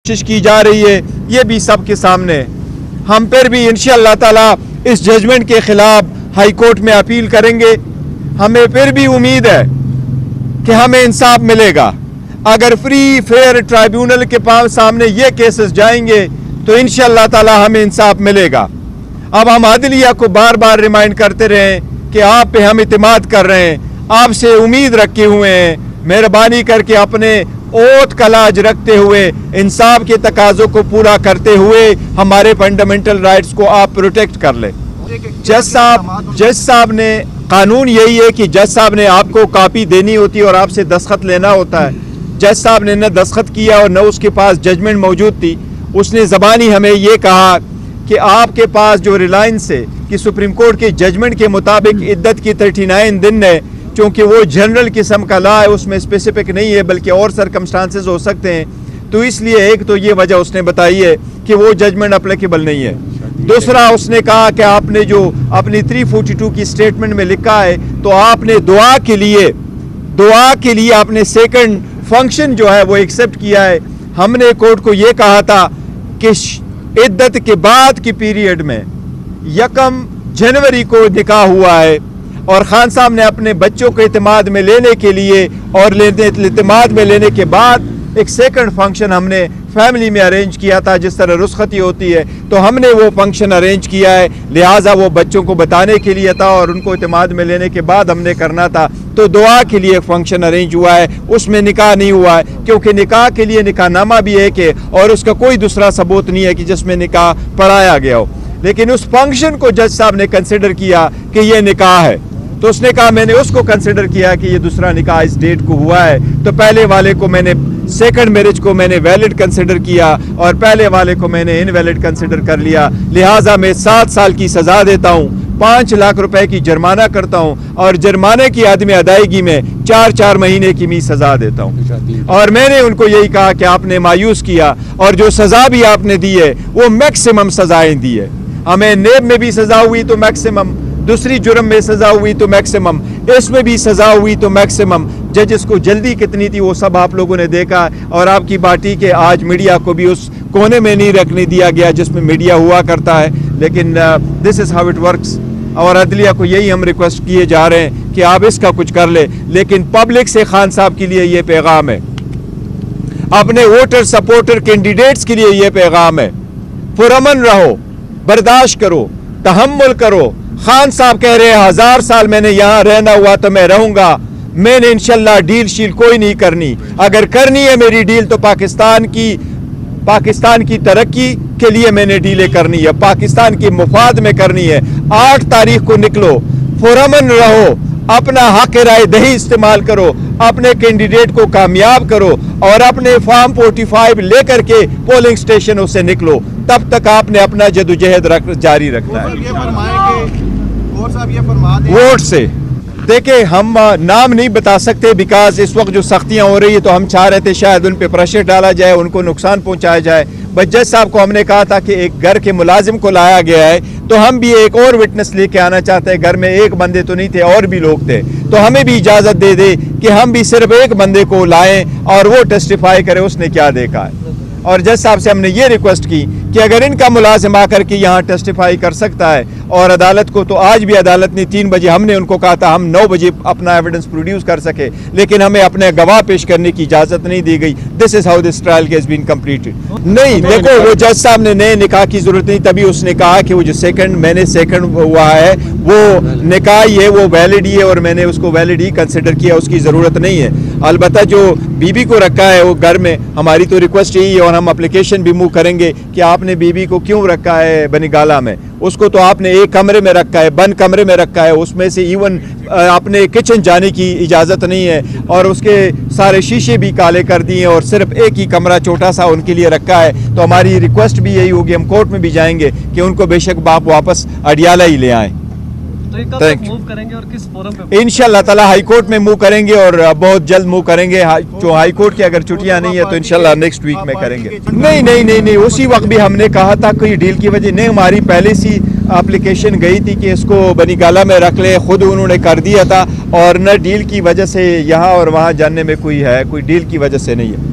कोशिश की जा रही है, ये भी सबके सामने है। हम फिर भी इंशाअल्लाह ताला इस जजमेंट के खिलाफ हाई कोर्ट में अपील करेंगे। हमें फिर भी उम्मीद है कि हमें इंसाफ मिलेगा। अगर फ्री फेयर ट्राइब्यूनल के सामने ये केसेस जाएंगे तो इंशाअल्लाह ताला हमें इंसाफ मिलेगा। अब हम अदलिया को बार बार रिमाइंड करते रहें कि आप पे हम इत्मीद कर रहे हैं, आपसे उम्मीद रखे हुए हैं। मेहरबानी करके अपने ओथ का लाज रखते हुए इंसाफ के तकाज़ों को पूरा करते हुए हमारे फंडामेंटल राइट्स को आप प्रोटेक्ट कर लें। जज साहब ने कानून यही है कि जज साहब ने आपको कॉपी देनी होती है और आपसे दस्तखत लेना होता है। जज साहब ने न दस्तखत किया और न उसके पास जजमेंट मौजूद थी। उसने ज़बानी हमें ये कहा कि आपके पास जो रिलायंस है कि सुप्रीम कोर्ट के जजमेंट के मुताबिक इद्दत की 39 दिन है, क्योंकि वो जनरल किस्म का लॉ है, उसमें स्पेसिफिक नहीं है बल्कि और सर्कमस्टांसेस हो सकते हैं, तो इसलिए एक तो ये वजह उसने बताई है कि वो जजमेंट अप्लीकेबल नहीं है। दूसरा उसने कहा कि आपने जो अपनी 342 की स्टेटमेंट में लिखा है तो आपने दुआ के लिए आपने सेकंड फंक्शन जो है वो एक्सेप्ट किया है। हमने कोर्ट को ये कहा था कि इद्दत के बाद की पीरियड में 1 जनवरी को निकाह हुआ है और खान साहब ने अपने बच्चों को इत्मीद में लेने के लिए और इत्मीद में लेने के बाद एक सेकंड फंक्शन हमने फैमिली में अरेंज किया था, जिस तरह रुस्खती होती है, तो हमने वो फंक्शन अरेंज किया है। लिहाजा वो बच्चों को बताने के लिए था और उनको इत्मीद में लेने के बाद हमने करना था, तो दुआ के लिए फंक्शन अरेंज हुआ है, उसमें निकाह नहीं हुआ है, क्योंकि निकाह के लिए निकाहनामा भी एक है और उसका कोई दूसरा सबूत नहीं है कि जिसमें निकाह पढ़ाया गया हो। लेकिन उस फंक्शन को जज साहब ने कंसिडर किया कि ये निकाह है, तो उसने कहा मैंने उसको कंसिडर किया कि ये दूसरा निकाह इस डेट को हुआ है, तो पहले वाले को मैंने सेकंड मैरिज को मैंने वैलिड कंसिडर किया और पहले वाले को मैंने इनवैलिड कंसिडर कर लिया। लिहाजा मैं 7 साल की सज़ा देता हूँ, 5 लाख रुपए की जुर्माना करता हूँ और जुर्माने की आदमी अदायगी में 4 महीने की मी सज़ा देता हूँ। और मैंने उनको यही कहा कि आपने मायूस किया और जो सज़ा भी आपने दी है वो मैक्सिमम सज़ाएँ दी है। हमें नेब में भी सज़ा हुई तो मैक्सिमम, दूसरी जुर्म में सज़ा हुई तो मैक्सिमम, इसमें भी सज़ा हुई तो मैक्सिमम। जजेस को जल्दी कितनी थी वो सब आप लोगों ने देखा और आपकी पार्टी के आज मीडिया को भी उस कोने में नहीं रखने दिया गया जिसमें मीडिया हुआ करता है। लेकिन this is how it works. और अदलिया को यही हम रिक्वेस्ट किए जा रहे हैं कि आप इसका कुछ कर ले। लेकिन पब्लिक से खान साहब के लिए ये पैगाम है, अपने वोटर सपोर्टर कैंडिडेट्स के लिए ये पैगाम है, पुरअमन रहो, बर्दाश्त करो, तहम्मुल करो। खान साहब कह रहे हैं 1000 साल मैंने यहाँ रहना हुआ तो मैं रहूंगा, मैंने इंशाल्लाह डील शील कोई नहीं करनी। अगर करनी है मेरी डील तो पाकिस्तान की तरक्की के लिए मैंने डीलें करनी है, पाकिस्तान की मुफाद में करनी है। 8 तारीख को निकलो, पुरअमन रहो, अपना हक राय दही इस्तेमाल करो, अपने कैंडिडेट को कामयाब करो और अपने फॉर्म 45 लेकर के पोलिंग स्टेशनों से निकलो। तब तक आपने अपना जदोजहद जारी रखना है। वोट से देखिए हम नाम नहीं बता सकते बिकॉज इस वक्त जो सख्तियां हो रही है तो हम चाह रहे थे शायद उन पे प्रेशर डाला जाए, उनको नुकसान पहुंचाया जाए। बट जज साहब को हमने कहा था कि एक घर के मुलाजिम को लाया गया है तो हम भी एक और विटनेस लेके आना चाहते हैं। घर में एक बंदे तो नहीं थे और भी लोग थे, तो हमें भी इजाज़त दे दे कि हम भी सिर्फ एक बंदे को लाएं और वो टेस्टिफाई करे उसने क्या देखा है। और जज साहब से हमने ये रिक्वेस्ट की कि अगर इनका मुलाजिम आकर के यहाँ टेस्टिफाई कर सकता है और अदालत को, तो आज भी अदालत ने 3 बजे, हमने उनको कहा था हम 9 बजे अपना एविडेंस प्रोड्यूस कर सके, लेकिन हमें अपने गवाह पेश करने की इजाज़त नहीं दी गई। This is how this trial has been completed. नहीं देखो, वो जज साहब ने नए निकाह की ज़रूरत नहीं, तभी उसने कहा कि वो जो सेकंड हुआ है वो निकाह ही है, वो वैलिड ही है और मैंने उसको वैलिड ही कंसिडर किया, उसकी ज़रूरत नहीं है। अलबत्ता जो बीबी को रखा है वो घर में, हमारी तो रिक्वेस्ट यही है और हम एप्लीकेशन भी मूव करेंगे कि आपने बीबी को क्यों रखा है बनीगाला में। उसको तो आपने एक कमरे में रखा है, बंद कमरे में रखा है, उसमें से इवन अपने किचन जाने की इजाज़त नहीं है और उसके सारे शीशे भी काले कर दिए और सिर्फ एक ही कमरा छोटा सा उनके लिए रखा है। तो हमारी रिक्वेस्ट भी यही होगी, हम कोर्ट में भी जाएंगे कि उनको बेशक बाप वापस अडियाला ही ले आएँ। तो ये कब तक मूव करेंगे और किस फोरम पे? इंशाल्लाह ताला हाई कोर्ट में मूव करेंगे और बहुत जल्द मूव करेंगे। जो हाई कोर्ट की अगर छुट्टियां नहीं है तो इंशाल्लाह नेक्स्ट वीक में करेंगे। नहीं, उसी वक्त भी हमने कहा था कोई डील की वजह नहीं, हमारी पहले सी एप्लीकेशन गई थी कि इसको बनीगाला में रख ले, खुद उन्होंने कर दिया था और न डील की वजह से यहाँ और वहाँ जानने में कोई डील की वजह से नहीं है।